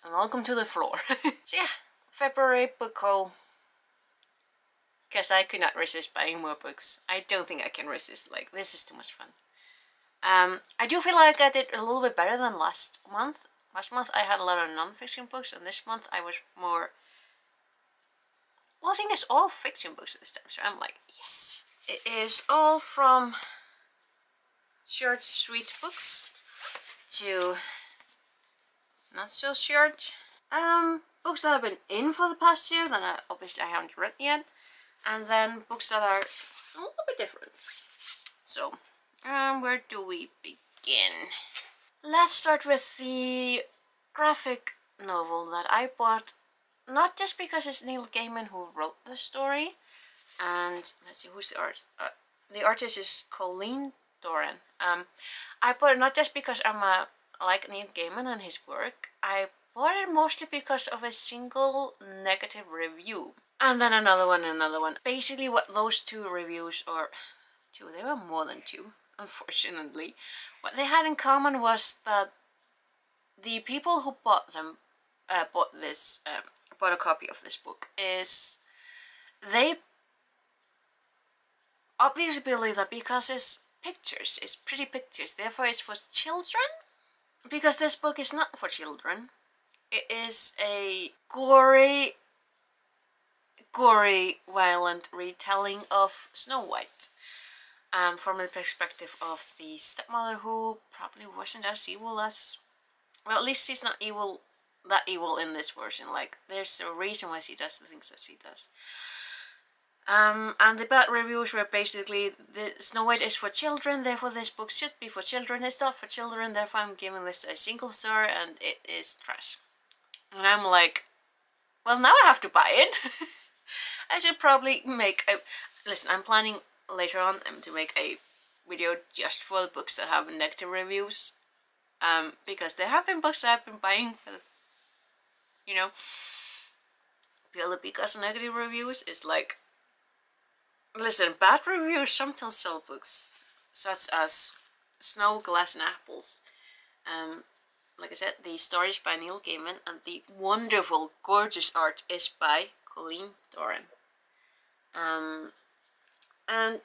and welcome to the floor. So yeah, February book haul. Because I could not resist buying more books. I don't think I can resist. Like, this is too much fun. I do feel like I did a little bit better than last month. Last month I had a lot of non-fiction books, and this month I was more... Well, I think it's all fiction books this time, so I'm like, yes. It is all from short, sweet books to not so short. Books that have been in for the past year that I haven't read yet. And then books that are a little bit different. So, where do we begin? Let's start with the graphic novel that I bought, not just because it's Neil Gaiman who wrote the story, and let's see, who's the artist? The artist is Colleen Doran. I bought it not just because I like Neil Gaiman and his work. I bought it mostly because of a single negative review. And then another one, another one. Basically what those two reviews, or two, they were more than two, unfortunately. What they had in common was that the people who bought a copy of this book, is they obviously believe that because it's pictures, it's pretty pictures, therefore it's for children. Because this book is not for children. It is a gory, violent retelling of Snowwhite. From the perspective of the stepmother, who probably wasn't as evil as... Well, at least she's not that evil in this version. Like, there's a reason why she does the things that she does. And the bad reviews were basically, the Snow White is for children, therefore this book should be for children. It's not for children, therefore I'm giving this a single star, and it is trash. And I'm like, well, now I have to buy it. I should probably make a... Listen, I'm planning later on to make a video just for the books that have negative reviews. Because there have been books that I've been buying for the... You know, purely because negative reviews is like... Listen, bad reviews sometimes sell books, such as Snow, Glass and Apples. Like I said, the story is by Neil Gaiman, and the wonderful, gorgeous art is by Colleen Doran. And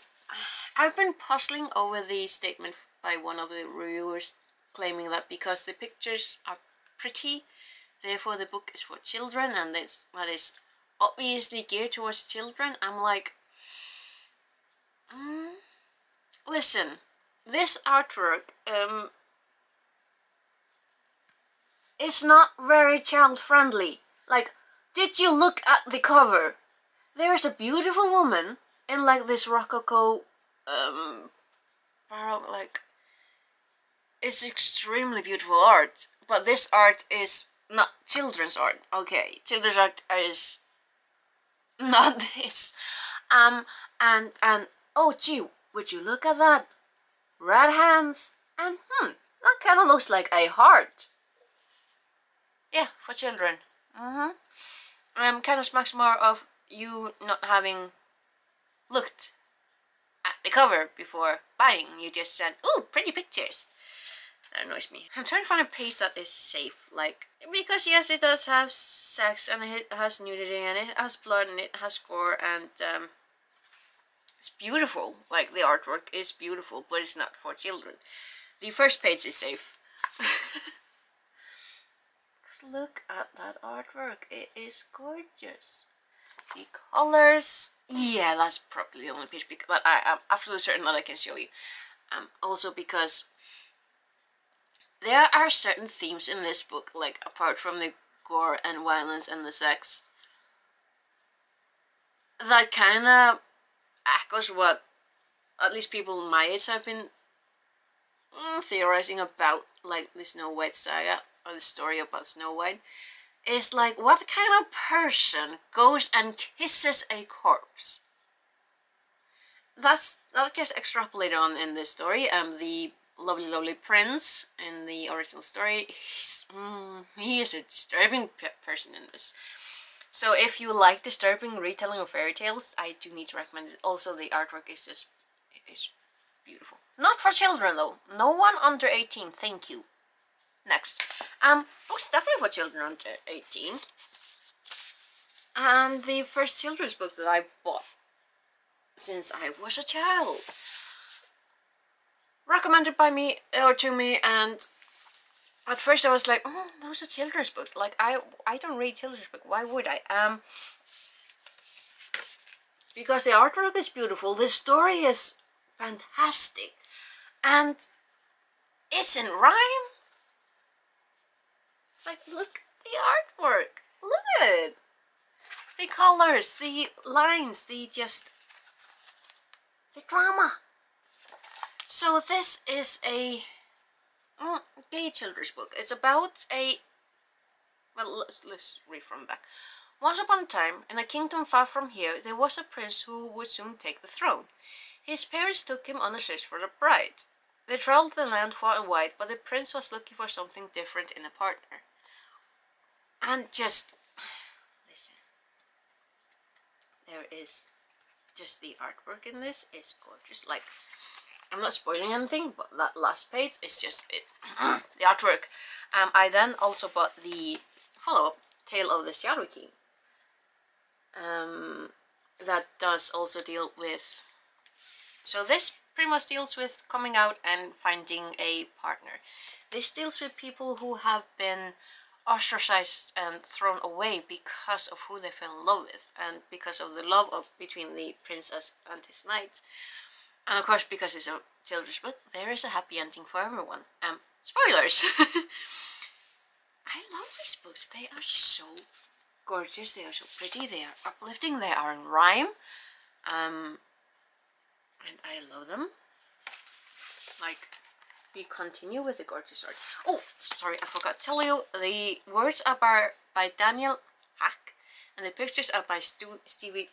I've been puzzling over the statement by one of the reviewers claiming that because the pictures are pretty, therefore the book is for children, and that is obviously geared towards children. I'm like... Listen, this artwork is not very child-friendly. Like, did you look at the cover? There is a beautiful woman in like this rococo like, it's extremely beautiful art, but this art is not children's art. Okay, children's art is not this. And oh gee, would you look at that? Red hands, and that kind of looks like a heart. Yeah, for children. Kind of smacks more of you not having looked at the cover before buying. You just said, "Ooh, pretty pictures." That annoys me. I'm trying to find a pace that is safe, like, because yes, it does have sex, and it has nudity, and it has blood, and it has gore, and it's beautiful. Like, the artwork is beautiful, but it's not for children. The first page is safe. Because look at that artwork. It is gorgeous. The colors. Yeah, that's probably the only page that I am absolutely certain that I can show you. Also because there are certain themes in this book, like, apart from the gore and violence and the sex, that kind of echoes what at least people my age have been theorizing about, like the Snow White saga, or the story about Snow White. Is like, what kind of person goes and kisses a corpse? That gets extrapolated on in this story. The lovely prince in the original story, he is a disturbing person in this. So if you like disturbing retelling of fairy tales, I do need to recommend it. Also, the artwork is just, it is beautiful. Not for children though. No one under 18, thank you. Next. Books definitely for children under 18. And the first children's books that I bought since I was a child. Recommended by me, or to me, and at first I was like, oh, those are children's books. Like, I don't read children's books. Why would I? Because the artwork is beautiful, the story is fantastic, and it's in rhyme. Like, look at the artwork. Look at it. The colors, the lines, the drama. So this is a gay children's book. It's about a... Well, let's read from back. Once upon a time, in a kingdom far from here, there was a prince who would soon take the throne. His parents took him on a search for a bride. They traveled the land far and wide, but the prince was looking for something different in a partner. And just... listen. There is... just the artwork in this is gorgeous. Like, I'm not spoiling anything, but that last page is just it. The artwork. I then also bought the follow-up, Tale of the Shadow King. That does also deal with... So this pretty much deals with coming out and finding a partner. This deals with people who have been ostracized and thrown away because of who they fell in love with, and because of the love between the princess and his knight. And of course, because it's a children's book, there is a happy ending for everyone. Spoilers! I love these books. They are so gorgeous, they are so pretty, they are uplifting, they are in rhyme. And I love them. Like, we continue with the gorgeous art. Oh, sorry, I forgot to tell you, the words are by Daniel Hack, and the pictures are by Stevie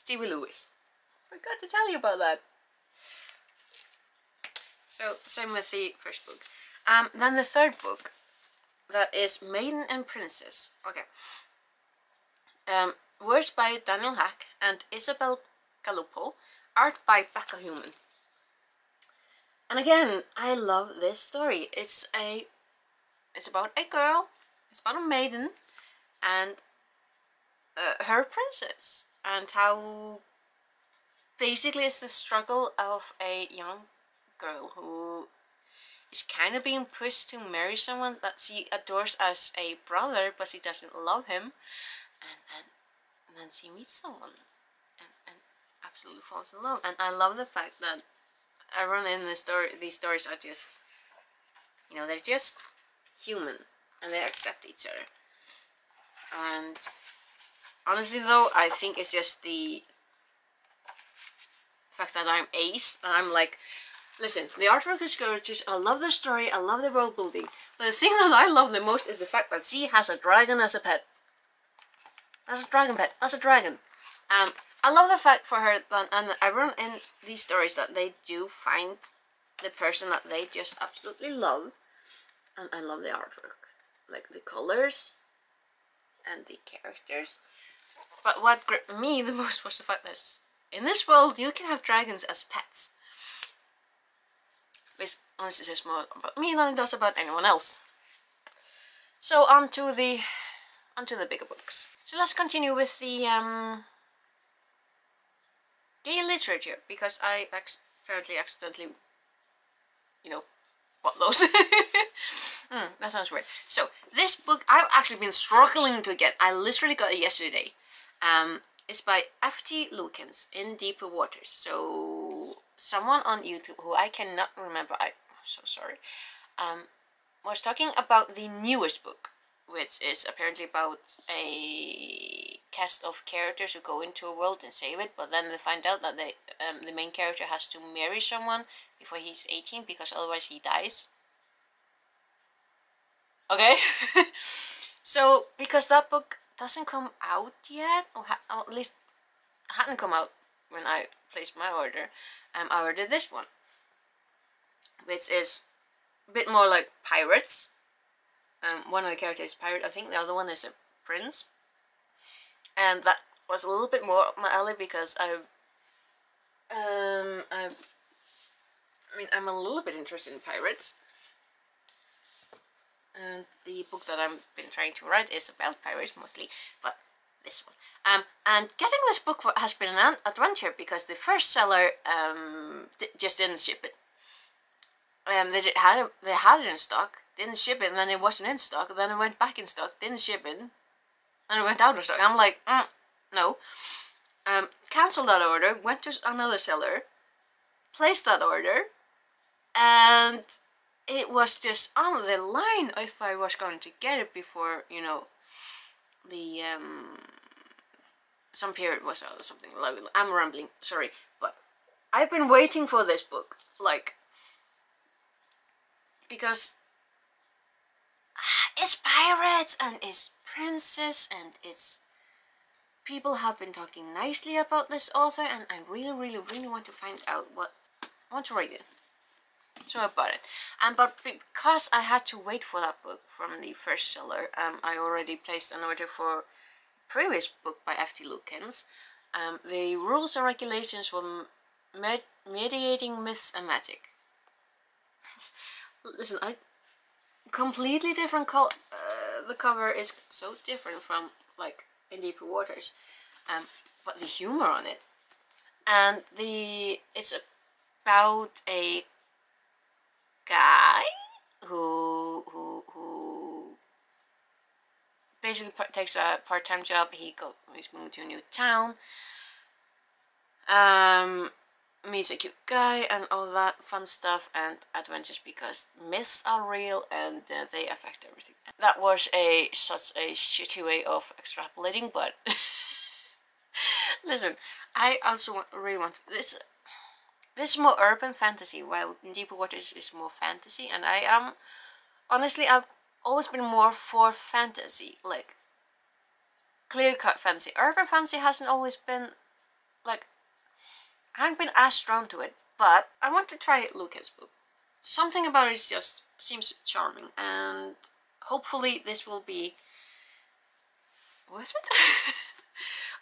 Lewis. Forgot to tell you about that. So, same with the first book. Then the third book, that is Maiden and Princess. Okay. Words by Daniel Hack and Isabel Galuppo. Art by Becca Human. And again, I love this story. It's about a girl, it's about a maiden, and her princess, and how basically it's the struggle of a young girl who is kind of being pushed to marry someone that she adores as a brother, but she doesn't love him, and then she meets someone and absolutely falls in love. And I love the fact that everyone in the story, these stories are just, you know, they're just human and they accept each other. And honestly though, I think it's just the fact that I'm ace, that I'm like, listen, the artwork is gorgeous, I love the story, I love the world building, but the thing that I love the most is the fact that she has a dragon as a pet. That's a dragon pet, that's a dragon. I love the fact for her that, and everyone in these stories, that they do find the person that they just absolutely love. And I love the artwork, like the colors and the characters. But what gripped me the most was the fact that in this world you can have dragons as pets. Which honestly says more about me than it does about anyone else. So on to the bigger books. So let's continue with the gay literature, because I apparently accidentally, you know, bought those. That sounds weird. So this book I've actually been struggling to get. I literally got it yesterday. It's by F.T. Lukens, In Deeper Waters. So someone on YouTube who I cannot remember, I'm so sorry, was talking about the newest book, which is apparently about a cast of characters who go into a world and save it, but then they find out that the main character has to marry someone before he's 18, because otherwise he dies. Okay? So, because that book doesn't come out yet, or at least hadn't come out when I placed my order, I ordered this one, which is a bit more like pirates. One of the characters is a pirate, I think the other one is a prince. And that was a little bit more up my alley, because I'm a little bit interested in pirates. And the book that I've been trying to write is about pirates mostly, but this one. And getting this book has been an adventure because the first seller just didn't ship it. They had it in stock, didn't ship it, and then it wasn't in stock. Then it went back in stock, didn't ship it, and it went out of stock. I'm like, no. Cancelled that order, went to another seller, placed that order, and it was just on the line if I was going to get it before, you know, the some period was out or something. I'm rambling, sorry, but I've been waiting for this book, like, because it's pirates and it's princess and it's people have been talking nicely about this author, and I really want to find out what I want to read it. So I bought it, but because I had to wait for that book from the first seller, I already placed an order for a previous book by F.T. Lukens. The rules and regulations for mediating myths and magic. Listen, completely different. The cover is so different from like in Deeper Waters, but the humor on it, and it's about a guy who basically takes a part-time job. He's moving to a new town, meets a cute guy and all that fun stuff and adventures because myths are real and they affect everything. That was such a shitty way of extrapolating, but listen, I also really want this. This is more urban fantasy, while in Deeper Waters is more fantasy, and I am honestly I've always been more for fantasy, like clear-cut fantasy. Urban fantasy hasn't always been like I haven't been as drawn to it, but I want to try Lukens' book. Something about it just seems charming, and hopefully this will be worth it.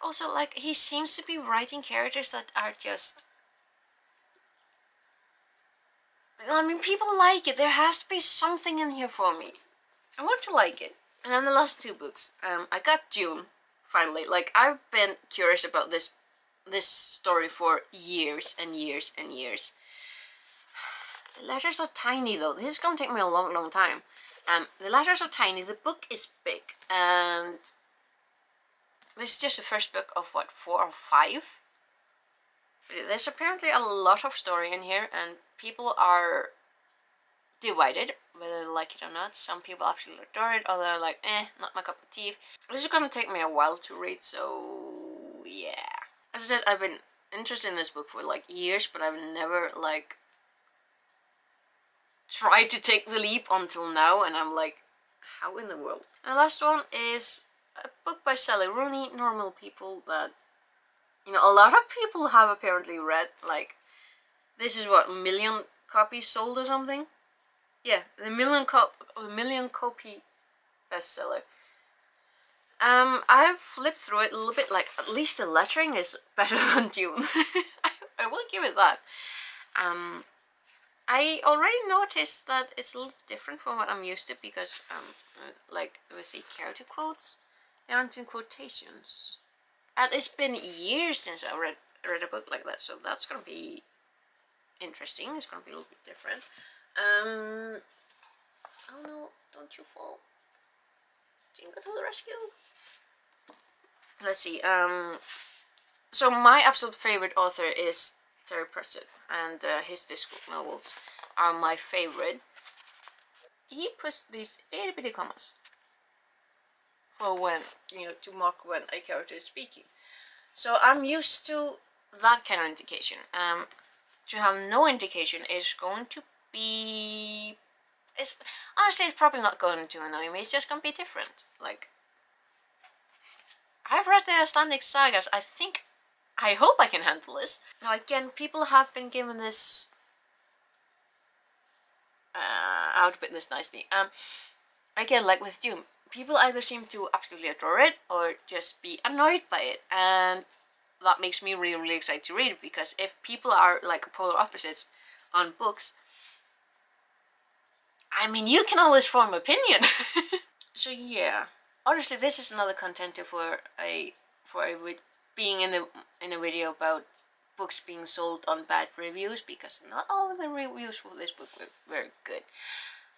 Also, like, he seems to be writing characters that are just, I mean, people like it. There has to be something in here for me. I want to like it. And then the last two books. I got Dune, finally. Like, I've been curious about this story for years and years and years. The letters are tiny though. This is gonna take me a long time. The letters are tiny, the book is big, and this is just the first book of what, 4 or 5? There's apparently a lot of story in here, and people are divided whether they like it or not. Some people absolutely adore it, others are like, not my cup of tea. This is gonna take me a while to read, so yeah. As I said, I've been interested in this book for like years, but I've never like tried to take the leap until now, and I'm like, how in the world? And the last one is a book by Sally Rooney, Normal People, that, you know, a lot of people have apparently read. Like, this is what, 1 million copies sold or something? Yeah, the million copy bestseller. I've flipped through it a little bit, like, at least the lettering is better than Dune. I will give it that. I already noticed that it's a little different from what I'm used to, because, like, with the character quotes, they aren't in quotations. And it's been years since I read a book like that, so that's gonna be interesting. It's gonna be a little bit different. Oh no, don't you fall. Jingle to the rescue. Let's see, so my absolute favorite author is Terry Pratchett, and his Discworld novels are my favorite. He puts these itty bitty commas for when, you know, to mark when a character is speaking. So I'm used to that kind of indication. To have no indication is going to be, honestly, it's probably not going to annoy me. It's just going to be different. Like, I've read the Icelandic sagas. I hope I can handle this. Now again, people have been given this, how to put this nicely, again, like with Dune, people either seem to absolutely adore it or just be annoyed by it, and that makes me really excited to read it, because if people are like polar opposites on books, I mean, you can always form opinion. So yeah, honestly, this is another contender for being in a video about books being sold on bad reviews, because not all of the reviews for this book were very good.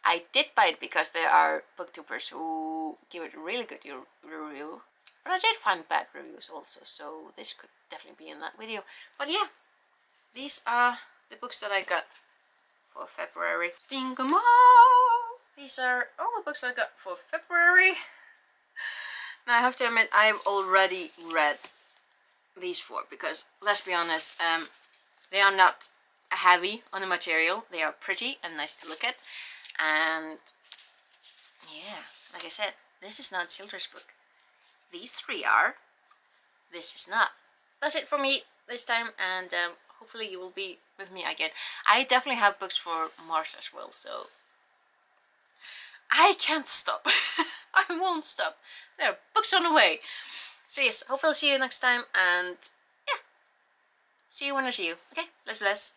I did buy it because there are booktubers who give it a really good review, but I did find bad reviews also, so this could definitely be in that video. But yeah, these are the books that I got for February. Sting 'em all! These are all the books I got for February. Now I have to admit, I've already read these 4 because, let's be honest, they are not heavy on the material. They are pretty and nice to look at. And yeah, like I said, this is not Sildur's book. These 3 are. This is not. That's it for me this time, and hopefully you will be with me again. I definitely have books for March as well, so I can't stop. I won't stop. There are books on the way. So yes, hopefully I'll see you next time, and yeah, see you when I see you. Okay, let's bless.